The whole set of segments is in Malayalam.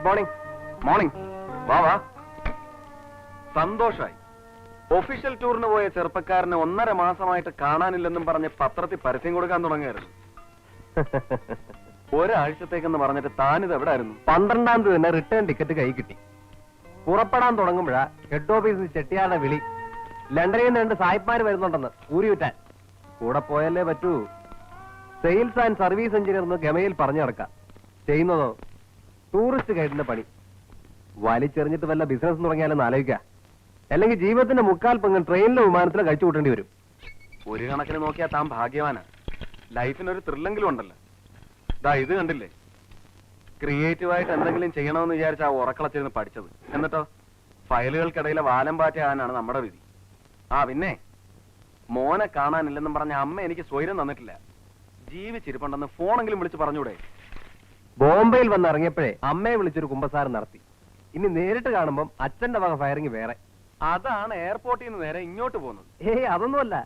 മോർണിംഗ്. മോർണിംഗ്. വാ വാ. സന്തോഷായി. ഒഫീഷ്യൽ ടൂറിന് പോയ ചെറുപ്പക്കാരനെ 1.5 മാസമായിട്ട് കാണാനില്ലെന്നും പറഞ്ഞ് പത്രത്തിൽ പരസ്യം കൊടുക്കാൻ തുടങ്ങിയായിരുന്നു. ഒരാഴ്ചത്തേക്കെന്ന് പറഞ്ഞിട്ട് താനിത് എവിടെ ആയിരുന്നു? 12-ാം തീയതി തന്നെ റിട്ടേൺ ടിക്കറ്റ് കൈ കിട്ടി. പുറപ്പെടാൻ തുടങ്ങുമ്പോഴാ ഹെഡ് ഓഫീസിൽ ചെട്ടിയാരുടെ വിളി. ലണ്ടനിൽ നിന്ന് 2 സായിപ്പ്മാര് വരുന്നുണ്ടെന്ന് ഊരി വിറ്റാൻ. കൂടെ പോയല്ലേ പറ്റൂ. സെയിൽസ് ആൻഡ് സർവീസ് എഞ്ചിനീയർ എന്ന് ഗമയിൽ പറഞ്ഞു നടക്കാം. ചെയ്യുന്നതോ ടൂറിസ്റ്റ് ഗൈഡിന്റെ പണി. വലിച്ചെറിഞ്ഞിട്ട് വല്ല ബിസിനസ് തുടങ്ങിയാലെന്ന് ആലോചിക്കാം. അല്ലെങ്കിൽ ജീവിതത്തിന്റെ 3/4 പങ്കും ട്രെയിനിലോ വിമാനത്തിലോ കഴിച്ചു കൂട്ടേണ്ടി വരും. ഒരു കണക്കിന് നോക്കിയാൽ താൻ ഭാഗ്യവാനാ. ലൈഫിനൊരു ത്രില്ലെങ്കിലും ഉണ്ടല്ലോ. ദാ ഇത് കണ്ടില്ലേ, ക്രിയേറ്റീവായിട്ട് എന്തെങ്കിലും ചെയ്യണമെന്ന് വിചാരിച്ച ആ ഉറക്കളച്ചിരുന്ന് പഠിച്ചത്. എന്നിട്ടോ ഫയലുകൾക്കിടയിലെ വാലം പാറ്റയാകാനാണ് നമ്മുടെ വിധി. ആ പിന്നെ മോനെ കാണാനില്ലെന്നും പറഞ്ഞ അമ്മ എനിക്ക് സ്വൈരം തന്നിട്ടില്ല. ജീവിച്ചിരിപ്പുണ്ടെന്ന് ഫോണെങ്കിലും വിളിച്ച് പറഞ്ഞൂടെ? ബോംബെയിൽ വന്ന് ഇറങ്ങിയപ്പോഴേ അമ്മയെ വിളിച്ചൊരു കുമ്പസാരം നടത്തി. ഇനി നേരിട്ട് കാണുമ്പം അച്ഛന്റെ വക ഫയറിങ് വേറെ. അതാണ് എയർപോർട്ടിൽ നിന്ന് നേരെ ഇങ്ങോട്ട് പോകുന്നത്. അതൊന്നുമല്ല.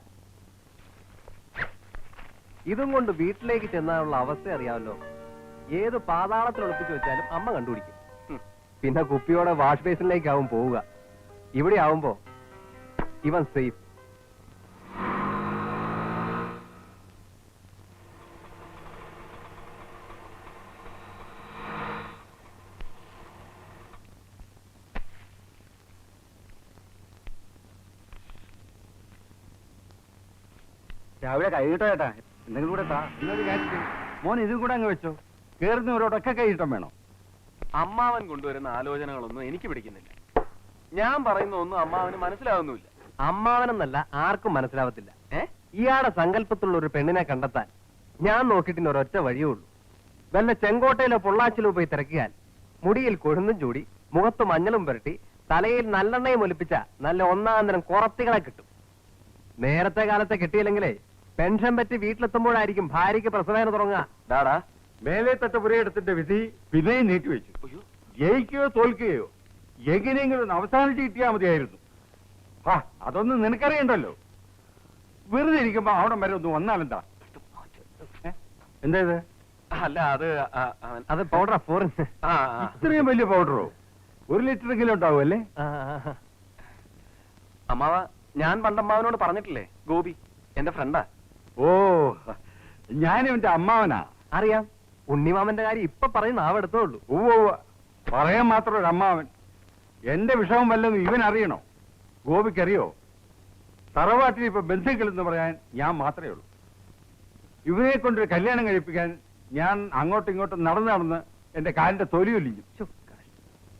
ഇതും കൊണ്ട് വീട്ടിലേക്ക് ചെന്നാലുള്ള അവസ്ഥ അറിയാമല്ലോ. ഏത് പാതാളത്തിൽ ഒളിപ്പിച്ചു വെച്ചാലും അമ്മ കണ്ടുപിടിക്കും. പിന്നെ കുപ്പിയോടെ വാഷ് ബേസിനിലേക്കാവും പോവുക. ഇവിടെ ആവുമ്പോ ഇവൻ സേഫ്. രാവിലെ കൈകിട്ടോ ചേട്ടാ, എന്തെങ്കിലും കൂടെ താ. മോൻ ഇതും കൂടെ അങ്ങ് വെച്ചോ. കേറുന്നവരോടൊക്കെ കൈകിട്ടം വേണോ? അമ്മാവൻ കൊണ്ടുവരുന്ന ആലോചനകളൊന്നും എനിക്ക് പിടിക്കുന്നില്ല. ഞാൻ പറയുന്ന ഒന്നും അമ്മാവന് മനസ്സിലാവുന്നുമില്ല. അമ്മാവനെന്നല്ല, ആർക്കും മനസ്സിലാവത്തില്ല. ഇയാളുടെ സങ്കല്പത്തിലുള്ള ഒരു പെണ്ണിനെ കണ്ടെത്താൻ ഞാൻ നോക്കിയിട്ട് ഒരൊറ്റ വഴിയേ ഉള്ളൂ. വല്ല ചെങ്കോട്ടയിലോ പൊള്ളാച്ചിലോ പോയി തിരക്കിയാൽ മുടിയിൽ കൊഴുന്നും ചൂടി, മുഖത്ത് മഞ്ഞളും പുരട്ടി, തലയിൽ നല്ലെണ്ണയും ഒലിപ്പിച്ച നല്ല 1-ാം തരം കുറത്തികളെ കിട്ടും. നേരത്തെ കാലത്തെ കിട്ടിയില്ലെങ്കിലേ പെൻഷൻ പറ്റി വീട്ടിലെത്തുമ്പോഴായിരിക്കും ഭാര്യയ്ക്ക് പ്രസവേദന തുടങ്ങുക. ഡാടാ, മേലെ തട്ട പുരയെടുത്തിന്റെ വിധി പിന്നെയും നീട്ടിവെച്ചു. ജയിക്കുകയോ തോൽക്കുകയോ എങ്ങനെയെങ്കിലും ഒന്ന് അവസാനിച്ച് കിട്ടിയാൽ മതിയായിരുന്നു. അതൊന്നും നിനക്കറിയണ്ടല്ലോ. വെറുതെ ഇരിക്കുമ്പോ അവിടെ വരെ ഒന്ന് വന്നാലെന്താ? എന്താ ഇത്? അല്ല, അത് പൗഡറാ. ഫോറിൻ. ഇത്രയും വലിയ പൗഡറോ? 1 ലിറ്ററെങ്കിലും ഉണ്ടാവുമല്ലേ? അമ്മാവ, ഞാൻ പണ്ടമ്മാവനോട് പറഞ്ഞിട്ടില്ലേ, ഗോപി എന്റെ ഫ്രണ്ടാ. ഓ, ഞാനും എന്റെ അമ്മാവനാ. അറിയാം. ഉണ്ണിമാമന്റെ കാര്യം ഇപ്പൊ പറയുന്ന ആവെടുത്തേ ഉള്ളൂ. പറയാൻ മാത്രം ഒരു അമ്മാവൻ. എന്റെ വിഷമം വല്ലതും ഇവൻ അറിയണോ? ഗോപിക്കറിയോ? തറവാട്ടിൽ ഇപ്പൊ ബന്ധുക്കൾ എന്ന് പറയാൻ ഞാൻ മാത്രമേ ഉള്ളൂ. ഇവനെ കൊണ്ടൊരു കല്യാണം കഴിപ്പിക്കാൻ ഞാൻ അങ്ങോട്ടും ഇങ്ങോട്ടും നടന്ന് എന്റെ കാലിന്റെ തൊലിയൊലിഞ്ഞു.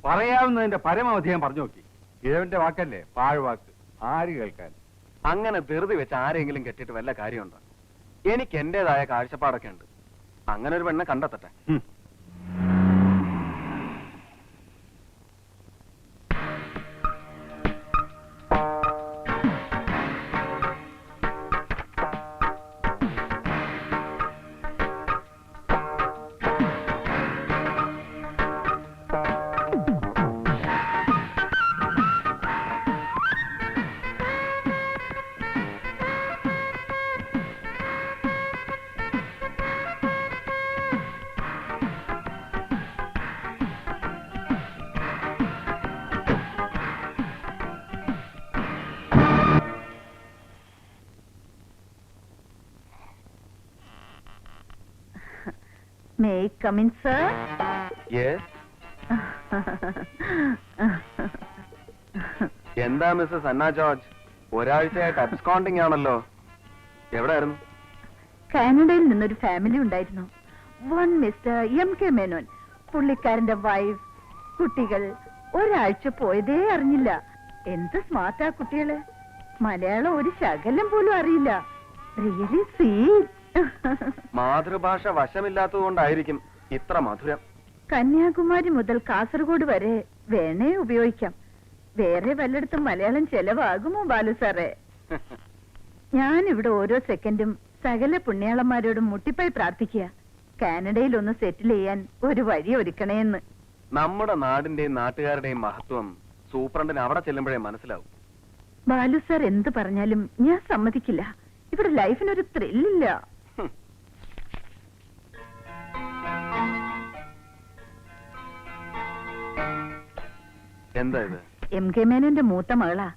പറയാവുന്നതിന്റെ പരമാവധി ഞാൻ പറഞ്ഞു നോക്കി. ഇഴവന്റെ വാക്കല്ലേ പാഴ്വാക്ക്, ആര് കേൾക്കാൻ? അങ്ങനെ ധൃതി വെച്ച് ആരെങ്കിലും കെട്ടിട്ട് വല്ല കാര്യമുണ്ടോ? എനിക്ക് എന്റേതായ കാഴ്ചപ്പാടൊക്കെ ഉണ്ട്. അങ്ങനെ ഒരു പെണ്ണെ കണ്ടെത്തട്ടെ. May I come in, sir? Yes. എന്താ മിസ്സസ് അന്ന ജോർജ്, ഒരാഴ്ചയായിട്ട് അബ്സ്കോണ്ടിങ് ആണല്ലോ. എവിടെയായിരുന്നു? കാനഡയിൽ നിന്നൊരു ഫാമിലി ഉണ്ടായിരുന്നു. Mister M.K. മേനോൻ. പുള്ളിക്കാരന്റെ വൈഫ്, കുട്ടികൾ. ഒരാഴ്ച പോയതേ അറിഞ്ഞില്ല. എന്ത് സ്മാർട്ടാ കുട്ടികള്. മലയാളം ഒരു ശകലം പോലും അറിയില്ല. Really sweet. മാതൃഭാഷ വശമില്ലാത്തതുകൊണ്ടായിരിക്കും ഇത്ര മധുരം. കന്യാകുമാരി മുതൽ കാസർഗോഡ് വരെ വേണേ ഉപയോഗിക്കാം. വേറെ വല്ലയിടത്തും മലയാളം ചെലവാകുമോ ബാലു സാറേ? ഞാനിവിടെ ഓരോ സെക്കൻഡും സകല പുണ്യാളന്മാരോടും മുട്ടിപ്പായി പ്രാർത്ഥിക്കുക, കാനഡയിൽ ഒന്ന് സെറ്റിൽ ചെയ്യാൻ ഒരു വഴി ഒരുക്കണേന്ന്. നമ്മുടെ നാടിന്റെയും നാട്ടുകാരുടെയും മഹത്വം സൂപ്രണ്ടിന് അവിടെ ചെല്ലുമ്പോഴേ മനസ്സിലാവും. ബാലു സാർ എന്ത് പറഞ്ഞാലും ഞാൻ സമ്മതിക്കില്ല. ഇവിടെ ലൈഫിനൊരു ത്രില്ലില്ല. എന്താ ഇത്? MK മേനോന്റെ മൂത്ത മകളാ.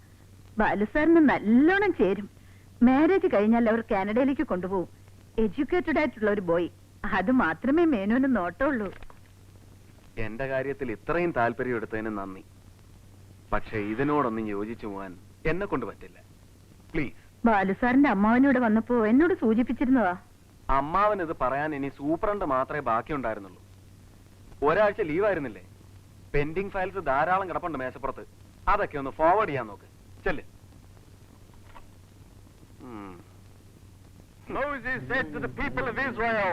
ബാലുസാറിന് നല്ലോണം ചേരും. മാരേജ് കഴിഞ്ഞാൽ അവർ കാനഡയിലേക്ക് കൊണ്ടുപോകും. എഡ്യൂക്കേറ്റഡ് ആയിട്ടുള്ള ഒരു ബോയ്. അത് മാത്രമേ മേനോന് നോട്ടമുള്ളൂ. എന്റെ കാര്യത്തിൽ ഇത്രയും താല്പര്യം എടുത്തതിന് നന്ദി. പക്ഷെ ഇതിനോടൊന്നും യോജിച്ചു പോവാൻ എന്നെ കൊണ്ട് പറ്റില്ല. പ്ലീസ്. ബാലുസാറിന്റെ അമ്മാവനോട് വന്നപ്പോ എന്നോട് സൂചിപ്പിച്ചിരുന്നതാ. അമ്മാവൻ ഇത് പറയാൻ ഇനി സൂപ്രണ്ട് മാത്രമേ ബാക്കിയുണ്ടായിരുന്നുള്ളൂ. ഒരാഴ്ച ലീവായിരുന്നില്ലേ? പെൻഡിങ് ഫയൽസ് ധാരാളം കിടപ്പുണ്ട് മേശപ്പുറത്ത്. അതൊക്കെ ഒന്ന് ഫോർവേഡ് ചെയ്യാൻ നോക്ക്. ചെല്ല്. Moses said to the people of Israel,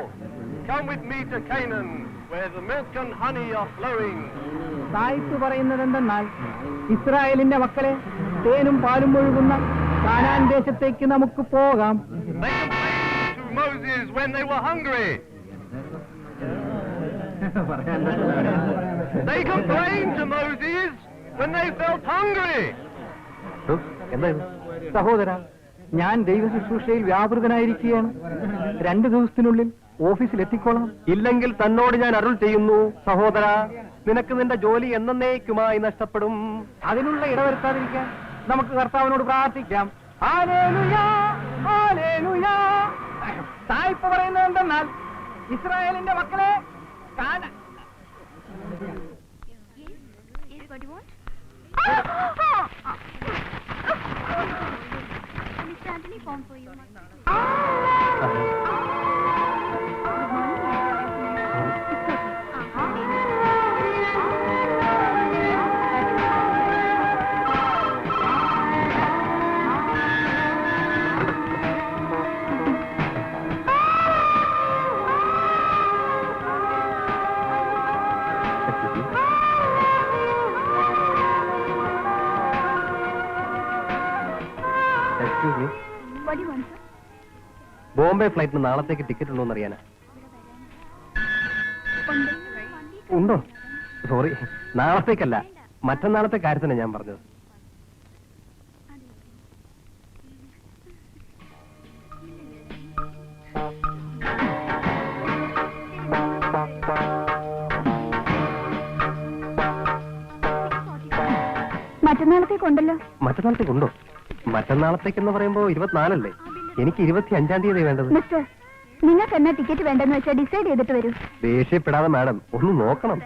"Come with me to Canaan, where the milk and honey are flowing." സായിപ്പ് പറയുന്നത് എന്തെന്നാൽ, ഇസ്രായേലിന്റെ മക്കളെ, തേനും പാലും ഒഴുകുന്ന കാനാൻ ദേശത്തേക്ക് നമുക്ക് പോകാം. They complained to Moses when they were hungry. They complained to Moses when they felt hungry. എന്താ ഇത്? സഹോദര, ഞാൻ ദൈവ ശുശ്രൂഷയിൽ വ്യാപൃതനായിരിക്കുകയാണ്. 2 ദിവസത്തിനുള്ളിൽ ഓഫീസിൽ എത്തിക്കോളാം. ഇല്ലെങ്കിൽ തന്നോട് ഞാൻ അരുൾ ചെയ്യുന്നു സഹോദര, നിനക്ക് നിന്റെ ജോലി എന്നേക്കുമായി നഷ്ടപ്പെടും. അതിനുള്ള ഇടവരുത്താതിരിക്കാൻ നമുക്ക് കർത്താവിനോട് പ്രാർത്ഥിക്കാം. ഹല്ലേലൂയാ, ഹല്ലേലൂയാ. സായിപ്പ് പറയുന്നത് എന്തെന്നാൽ, ഇസ്രായേലിന്റെ മക്കളെ കാനാൻ Excuse me. ബോംബെ ഫ്ലൈറ്റിന് നാളത്തേക്ക് ടിക്കറ്റ് ഉണ്ടോന്ന് അറിയാനാ. ഉണ്ടോ? സോറി, നാളത്തേക്കല്ല, മറ്റന്നാളത്തെ കാര്യത്തിന് ഞാൻ പറഞ്ഞത്. മറ്റന്നാളത്തേക്കുണ്ടല്ലോ. മറ്റന്നാളത്തേക്കുണ്ടോ? മറ്റന്നാളത്തേക്കെന്ന് പറയുമ്പോ 24 അല്ലേ? എനിക്ക് 25-ാം തീയതി വേണ്ടത്. മിസ്റ്റർ, നിങ്ങൾക്ക് എന്നാ ടിക്കറ്റ് വേണ്ടെന്ന് വെച്ചാൽ ഡിസൈഡ് ചെയ്തിട്ട് വരൂ. ദേഷ്യപ്പെടാതെ മാഡം, ഒന്ന് നോക്കണം.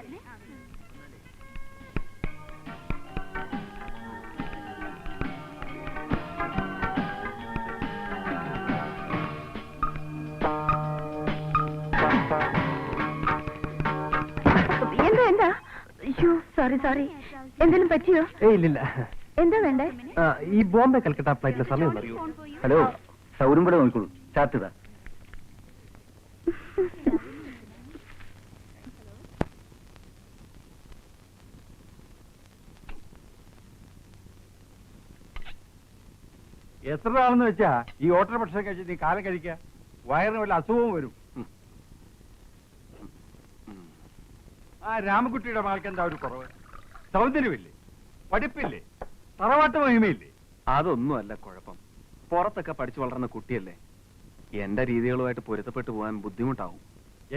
എന്താ? അയ്യോ, സോറി. എന്തെങ്കിലും പറ്റിയോ? ഇല്ലില്ല. എന്താ വേണ്ടേ? ഈ ബോംബെ കൽക്കട്ട ഫ്ലൈറ്റിന്റെ സമയം അറിയോ? ഹലോ, സൗരും കൂടെ നോക്കിക്കോളൂ. ചാർട്ട് ഇതാ. എത്ര നാളെന്ന് വെച്ചാ ഈ ഓട്ടർ ഭക്ഷണം കഴിച്ച് നീ കാലം കഴിക്കുക? വയറിന് വല്ല അസുഖവും വരും. ആ രാമകുട്ടിയുടെ മകൾക്ക് എന്താ ഒരു കുറവ്? സൗന്ദര്യമില്ലേ? പഠിപ്പില്ലേ? തറവാട്ട് മഹിമയില്ലേ? അതൊന്നുമല്ല കുഴപ്പം. പുറത്തൊക്കെ പഠിച്ചു വളർന്ന കുട്ടിയല്ലേ. എന്റെ രീതികളുമായിട്ട് പൊരുത്തപ്പെട്ടു പോകാൻ ബുദ്ധിമുട്ടാവും.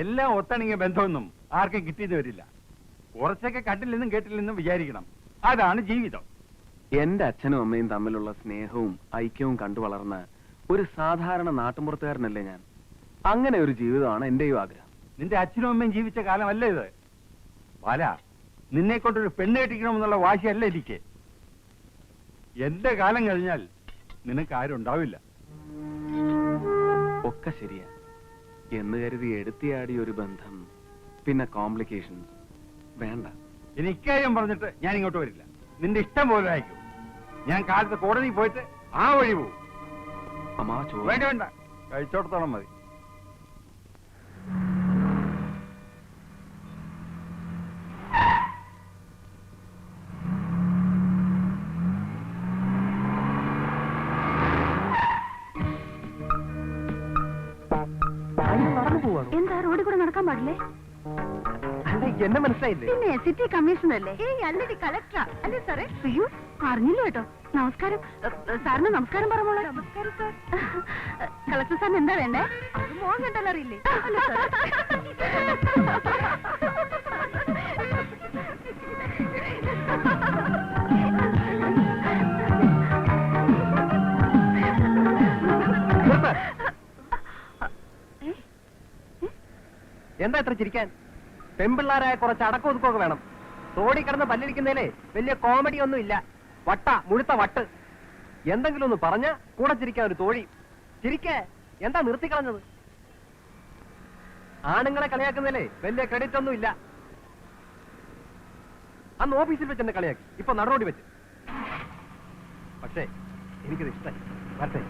എല്ലാം ഒത്തണിങ്ങിയ ബന്ധമൊന്നും ആർക്കും കിട്ടിയെന്ന് വരില്ല. കുറച്ചൊക്കെ കണ്ടില്ലെന്നും കേട്ടില്ലെന്നും വിചാരിക്കണം. അതാണ് ജീവിതം. എന്റെ അച്ഛനും അമ്മയും തമ്മിലുള്ള സ്നേഹവും ഐക്യവും കണ്ടു വളർന്ന ഒരു സാധാരണ നാട്ടുമ്പുറത്തുകാരനല്ലേ ഞാൻ. അങ്ങനെ ഒരു ജീവിതമാണ് എന്റെയും ആഗ്രഹം. നിന്റെ അച്ഛനും അമ്മയും ജീവിച്ച കാലമല്ല ഇത്. ബാല, നിന്നെ കൊണ്ടൊരു പെണ്ണ് കെട്ടിക്കണമെന്നുള്ള വാശിയല്ല എനിക്ക്. എന്റെ കാലം കഴിഞ്ഞാൽ നിനക്ക് ആരും ഉണ്ടാവില്ല. ഒക്കെ ശരിയാ എന്ന് കരുതി എടുത്തിയാടിയ ഒരു ബന്ധം, പിന്നെ കോംപ്ലിക്കേഷൻസ് വേണ്ട. ഇനി ഇക്കാര്യം പറഞ്ഞിട്ട് ഞാൻ ഇങ്ങോട്ട് വരില്ല. നിന്റെ ഇഷ്ടം പോലെ അയക്കും. ഞാൻ കാലത്ത് കോടതി പോയിട്ട് ആ വഴി പോകും. അമ്മാ ചോദിച്ചു. വേണ്ട, കഴിച്ചോടത്തോളം മതി. എന്താ റോഡിൽ കൂടെ നടക്കാൻ പാടില്ലേ? എന്നെ മനസ്സിലായില്ലേ? പിന്നെ സിറ്റി കമ്മീഷണർ അല്ലേ? അല്ലടി കളക്ടറാ. അല്ലേ സാറേ? അയ്യോ, അറിഞ്ഞില്ല കേട്ടോ. നമസ്കാരം സാറിന്. നമസ്കാരം പറഞ്ഞോളൂ. നമസ്കാരം സാർ. കളക്ടർ സാറിന് എന്താ വേണ്ടേ? അത് മോൻ കണ്ടാലും അറിയില്ലേ? അല്ല സാർ. എന്താ ഇത്ര ചിരിക്കാൻ? പെമ്പിള്ളാരായ കുറച്ച് അടക്കം ഒതുക്കമൊക്കെ വേണം. തോടി കിടന്ന് പല്ലിരിക്കുന്നതിലേ വലിയ കോമഡി ഒന്നും ഇല്ല. വട്ട മുഴുത്ത വട്ട്. എന്തെങ്കിലും ഒന്ന് പറഞ്ഞ കൂടെ ചിരിക്കാൻ ഒരു തോഴി. ചിരിക്കേ, എന്താ നിർത്തിക്കളഞ്ഞത്? ആണുങ്ങളെ കളിയാക്കുന്നതിലേ വലിയ ക്രെഡിറ്റ് ഒന്നും ഇല്ല. അന്ന് ഓഫീസിൽ വെച്ച് എന്നെ കളിയാക്കി, ഇപ്പൊ നടറോടി വെച്ച്. പക്ഷേ എനിക്കത് ഇഷ്ടമായി. വരട്ടെ.